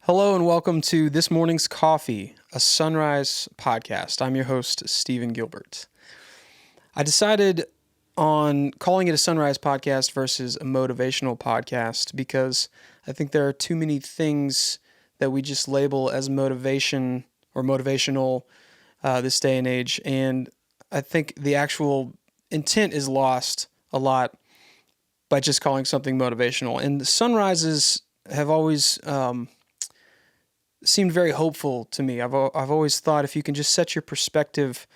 Hello and welcome to This Morning's Coffee, a Sunrise podcast. I'm your host, Stephen Gilbert. I decided on calling it a Sunrise podcast versus a motivational podcast because I think there are too many things that we just label as motivation or motivational this day and age, and I think the actual intent is lost a lot by just calling something motivational. And the sunrises have always seemed very hopeful to me. I've always thought if you can just set your perspective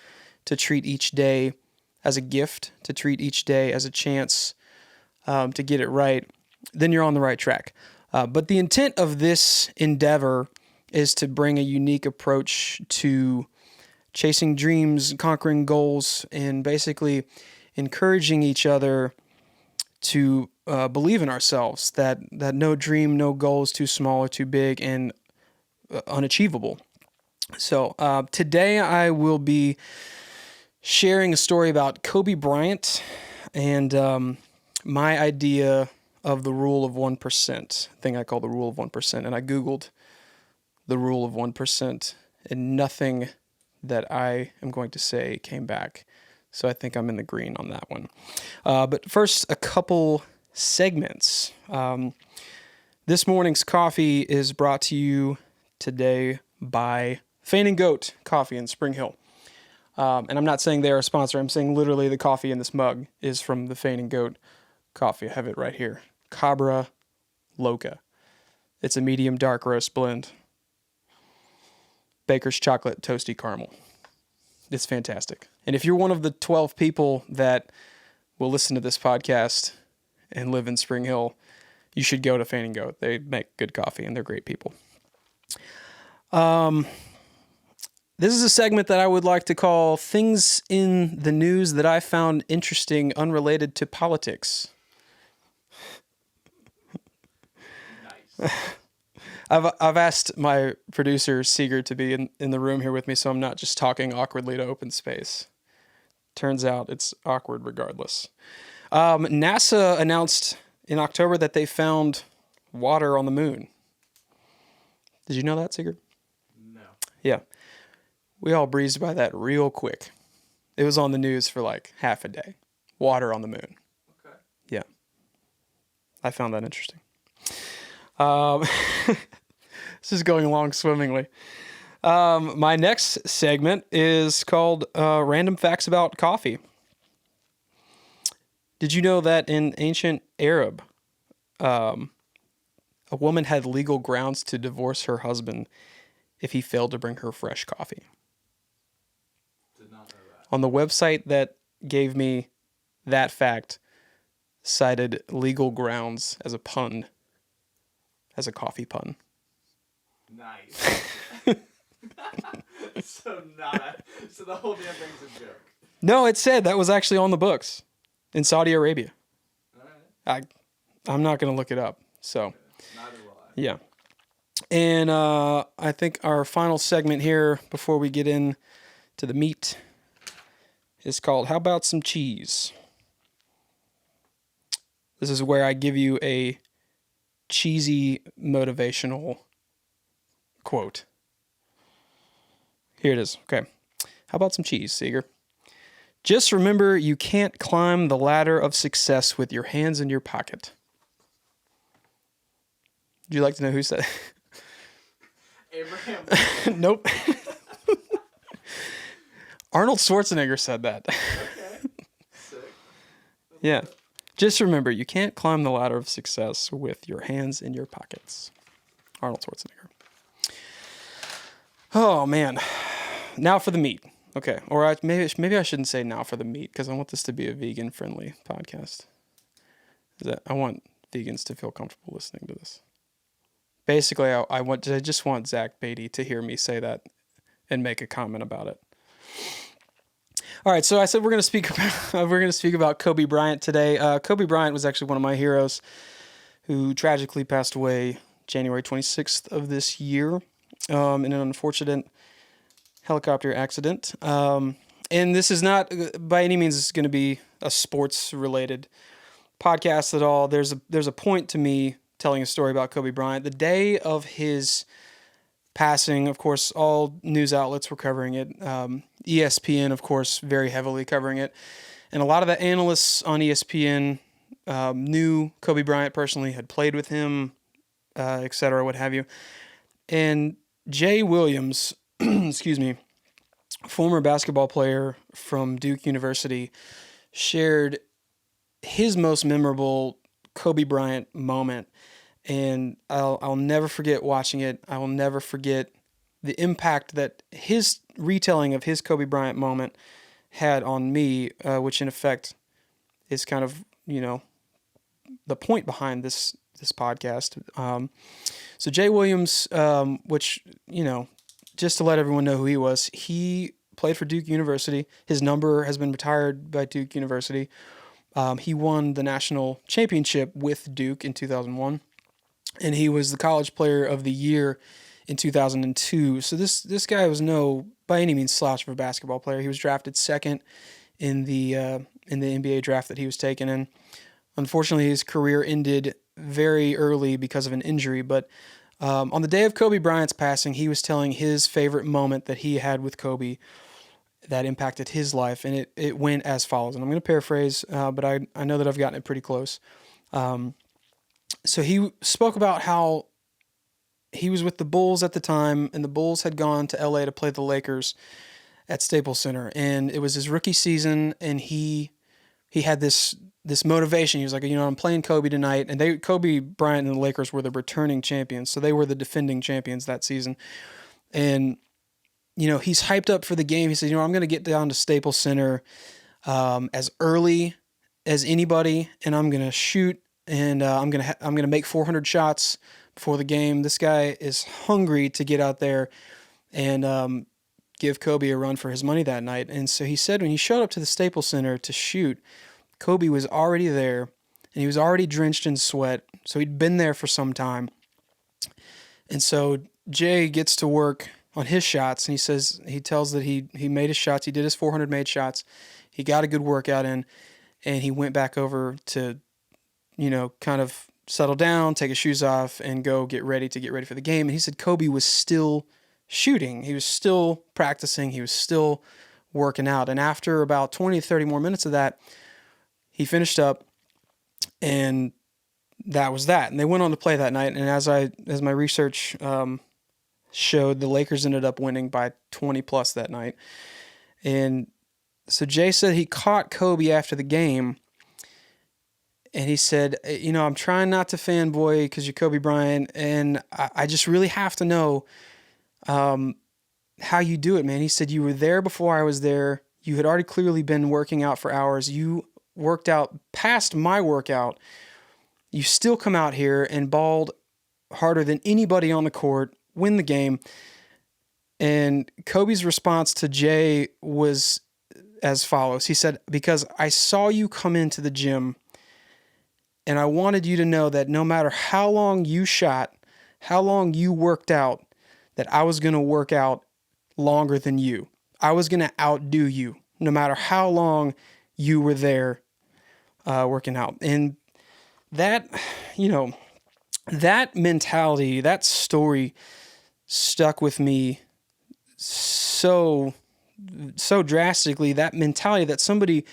to treat each day as a gift, to treat each day as a chance to get it right, then you're on the right track. But the intent of this endeavor is to bring a unique approach to chasing dreams, conquering goals, and basically encouraging each other to believe in ourselves, that no dream, no goal is too small or too big and unachievable. So today I will be sharing a story about Kobe Bryant and my idea of the rule of 1%, thing I call the rule of 1%. And I Googled the rule of 1%, and nothing that I am going to say came back. So I think I'm in the green on that one. But first, a couple segments. This morning's coffee is brought to you today by Fan & Goat Coffee in Spring Hill. And I'm not saying they're a sponsor. I'm saying literally the coffee in this mug is from the Fan & Goat Coffee. I have it right here. Cabra Loca. It's a medium dark roast blend. Baker's chocolate toasty caramel. It's fantastic. And if you're one of the 12 people that will listen to this podcast and live in Spring Hill, you should go to Fan & Goat. They make good coffee and they're great people. This is a segment that I would like to call Things in the News That I Found Interesting Unrelated to Politics. Nice. I've asked my producer, Seeger, to be in the room here with me, so I'm not just talking awkwardly to open space. Turns out it's awkward regardless. NASA announced in October that they found water on the moon. Did you know that, Seeger? No. Yeah. We all breezed by that real quick. It was on the news for like half a day. Water on the moon. Okay. Yeah. I found that interesting. This is going along swimmingly. My next segment is called Random Facts About Coffee. Did you know that in ancient Arab, a woman had legal grounds to divorce her husband if he failed to bring her fresh coffee? Did not know that. On the website that gave me that fact, cited legal grounds as a pun, as a coffee pun. Nice. So the whole damn thing's a joke. No, it said that was actually on the books in Saudi Arabia. All right. I'm not going to look it up. So, Neither will I. yeah. And I think our final segment here before we get in to the meat is called How About Some Cheese? This is where I give you a cheesy motivational quote. Here it is. Okay. How about some cheese, Seeger? Just remember, you can't climb the ladder of success with your hands in your pocket. Would you like to know who said it? Abraham. Nope. Arnold Schwarzenegger said that. Okay. Sick. Yeah. Just remember, you can't climb the ladder of success with your hands in your pockets. Arnold Schwarzenegger. Oh, man. Now for the meat. Okay. Or maybe I shouldn't say now for the meat because I want this to be a vegan-friendly podcast. I want vegans to feel comfortable listening to this. Basically, I just want Zach Beatty to hear me say that and make a comment about it. All right, so I said we're going to speak about Kobe Bryant today. Kobe Bryant was actually one of my heroes who tragically passed away January 26th of this year in an unfortunate helicopter accident. And this is not by any means going to be a sports related podcast at all. There's a point to me telling a story about Kobe Bryant. The day of his passing, of course, all news outlets were covering it. ESPN, of course, very heavily covering it. And a lot of the analysts on ESPN knew Kobe Bryant personally, had played with him, et cetera, what have you. And Jay Williams, excuse me, former basketball player from Duke University, shared his most memorable Kobe Bryant moment. And I'll never forget watching it. I will never forget the impact that his retelling of his Kobe Bryant moment had on me, which in effect is kind of, the point behind this podcast. So Jay Williams, which, just to let everyone know who he was, he played for Duke University. His number has been retired by Duke University. He won the national championship with Duke in 2001, and he was the college player of the year in 2002. So this guy was no by any means slouch of a basketball player. He was drafted second in the NBA draft that he was taken in. Unfortunately, his career ended very early because of an injury. But on the day of Kobe Bryant's passing, he was telling his favorite moment that he had with Kobe that impacted his life, and it went as follows. And I'm going to paraphrase, but I know that I've gotten it pretty close. So he spoke about how he was with the Bulls at the time, and the Bulls had gone to LA to play the Lakers at Staples Center, and it was his rookie season, and he had this motivation. He was like, I'm playing Kobe tonight, and Kobe Bryant and the Lakers were the returning champions, so they were the defending champions that season, and he's hyped up for the game. He said, I'm going to get down to Staples Center as early as anybody, and I'm going to shoot, and I'm going to make 400 shots before the game. This guy is hungry to get out there and give Kobe a run for his money that night. And so he said when he showed up to the Staples Center to shoot, Kobe was already there, and he was already drenched in sweat, so he'd been there for some time. And so Jay gets to work on his shots, and he tells that he made his shots. He did his 400 made shots. He got a good workout in, and he went back over to, kind of settle down, take his shoes off, and go get ready for the game. And he said Kobe was still shooting. He was still practicing. He was still working out. And after about 20 to 30 more minutes of that, he finished up, and that was that. And they went on to play that night. And as my research showed, the Lakers ended up winning by 20 plus that night. And so Jay said he caught Kobe after the game, and he said, I'm trying not to fanboy because you're Kobe Bryant, and I just really have to know how you do it, man. He said, you were there before I was there. You had already clearly been working out for hours. You worked out past my workout. You still come out here and balled harder than anybody on the court, win the game. And Kobe's response to Jay was as follows. He said, because I saw you come into the gym, and I wanted you to know that no matter how long you shot, how long you worked out, that I was going to work out longer than you. I was going to outdo you, no matter how long you were there working out. And that, that mentality, that story stuck with me so drastically. That mentality that somebody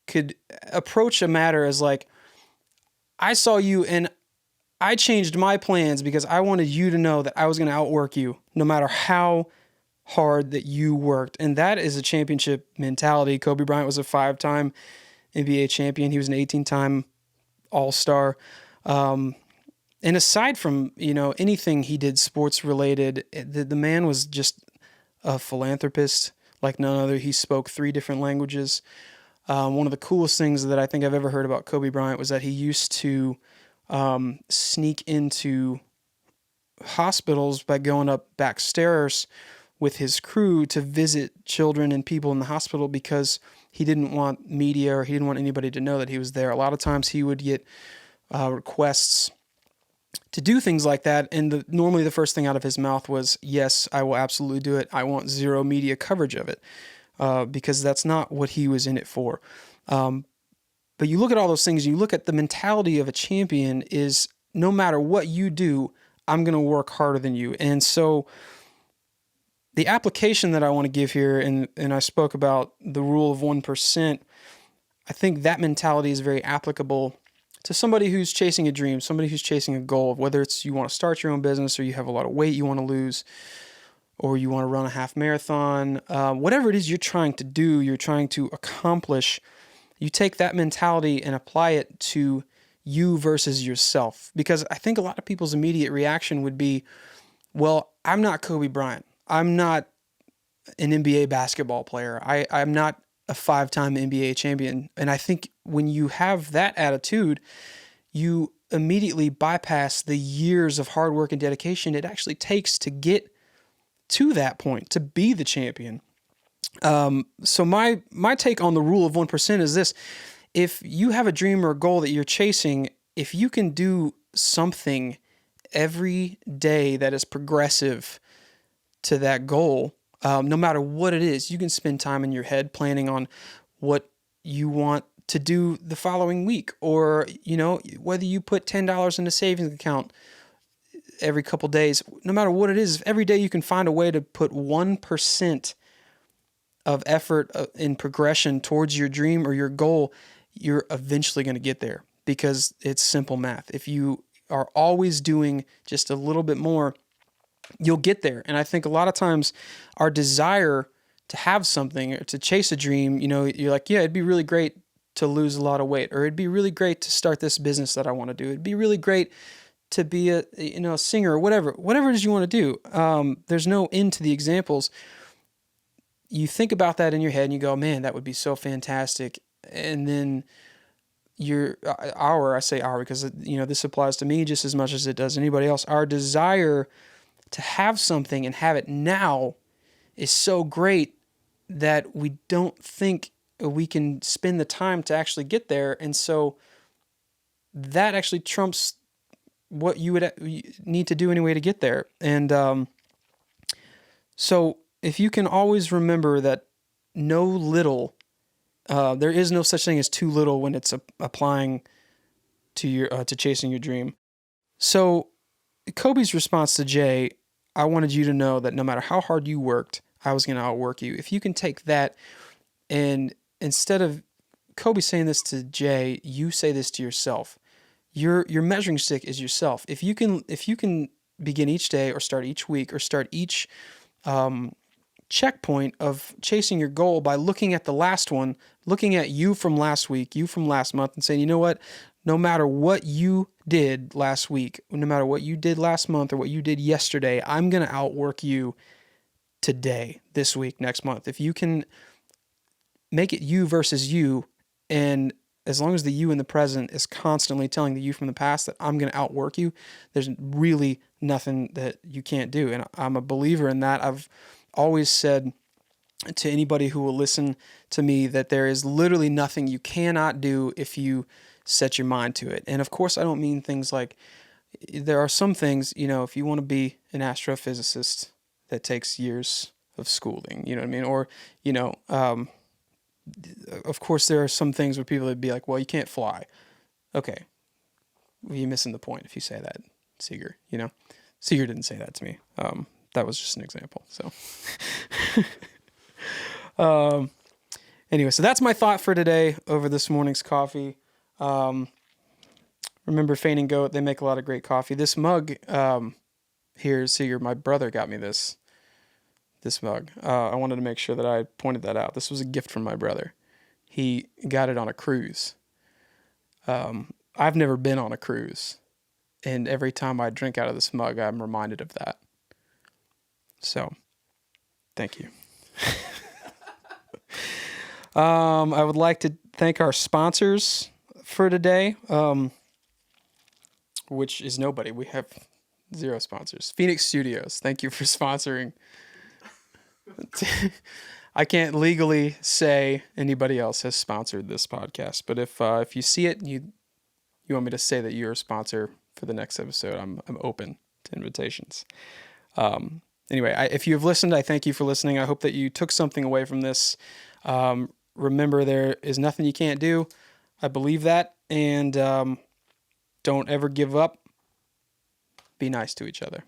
could approach a matter as like, I saw you and I changed my plans because I wanted you to know that I was going to outwork you no matter how hard that you worked. And that is a championship mentality. Kobe Bryant was a 5-time NBA champion. He was an 18-time All-Star. And aside from, anything he did sports related, the man was just a philanthropist like none other. He spoke 3 different languages. One of the coolest things that I think I've ever heard about Kobe Bryant was that he used to sneak into hospitals by going up back stairs with his crew to visit children and people in the hospital because he didn't want media or he didn't want anybody to know that he was there. A lot of times he would get requests to do things like that, and normally the first thing out of his mouth was, yes, I will absolutely do it. I want zero media coverage of it because that's not what he was in it for. But you look at all those things, you look at the mentality of a champion is no matter what you do, I'm going to work harder than you. And so the application that I want to give here, and I spoke about the rule of 1%, I think that mentality is very applicable to somebody who's chasing a dream, somebody who's chasing a goal, whether it's you want to start your own business or you have a lot of weight you want to lose, or you want to run a half marathon, whatever it is you're trying to do, you're trying to accomplish, you take that mentality and apply it to you versus yourself. Because I think a lot of people's immediate reaction would be, well, I'm not Kobe Bryant. I'm not an NBA basketball player. I'm not a 5-time NBA champion. And I think when you have that attitude, you immediately bypass the years of hard work and dedication it actually takes to get to that point, to be the champion. So my take on the rule of 1% is this: if you have a dream or a goal that you're chasing, if you can do something every day that is progressive to that goal, no matter what it is, you can spend time in your head planning on what you want to do the following week, or, whether you put $10 in a savings account every couple days, no matter what it is, if every day you can find a way to put 1% of effort in progression towards your dream or your goal, you're eventually going to get there, because it's simple math. If you are always doing just a little bit more, you'll get there. And I think a lot of times our desire to have something or to chase a dream, you're like, yeah, it'd be really great to lose a lot of weight, or it'd be really great to start this business that I want to do. It'd be really great to be a singer, or whatever it is you want to do. There's no end to the examples. You think about that in your head and you go, man, that would be so fantastic. And then I say our because, this applies to me just as much as it does anybody else. Our desire to have something and have it now is so great that we don't think we can spend the time to actually get there. And so that actually trumps what you would need to do anyway to get there. And so if you can always remember that no little, there is no such thing as too little when it's applying to your to chasing your dream. So Kobe's response to Jay, I wanted you to know that no matter how hard you worked, I was going to outwork you. If you can take that, and instead of Kobe saying this to Jay, you say this to yourself. Your measuring stick is yourself. If you can begin each day, or start each week, or start each checkpoint of chasing your goal by looking at the last one, looking at you from last week, you from last month, and saying, you know what? No matter what you did last week, no matter what you did last month, or what you did yesterday, I'm going to outwork you today, this week, next month. If you can make it you versus you, and as long as the you in the present is constantly telling the you from the past that I'm going to outwork you, there's really nothing that you can't do. And I'm a believer in that. I've always said to anybody who will listen to me that there is literally nothing you cannot do if you set your mind to it. And of course, I don't mean things like, there are some things, if you want to be an astrophysicist, that takes years of schooling, you know what I mean? Or, of course, there are some things where people would be like, well, you can't fly. Okay. Well, you're missing the point if you say that, Seeger, Seeger didn't say that to me. That was just an example. So, anyway, so that's my thought for today over this morning's coffee. Remember Fain and Goat, they make a lot of great coffee. This mug, here, Seeger, my brother got me this mug. I wanted to make sure that I pointed that out. This was a gift from my brother. He got it on a cruise. I've never been on a cruise, and every time I drink out of this mug, I'm reminded of that. So, thank you. I would like to thank our sponsors for today, which is nobody. We have 0 sponsors. Phoenix Studios, thank you for sponsoring. I can't legally say anybody else has sponsored this podcast, but if you see it and you want me to say that you're a sponsor for the next episode, I'm open to invitations. Anyway, if you've listened, I thank you for listening. I hope that you took something away from this. Remember, there is nothing you can't do. I believe that, and don't ever give up. be nice to each other.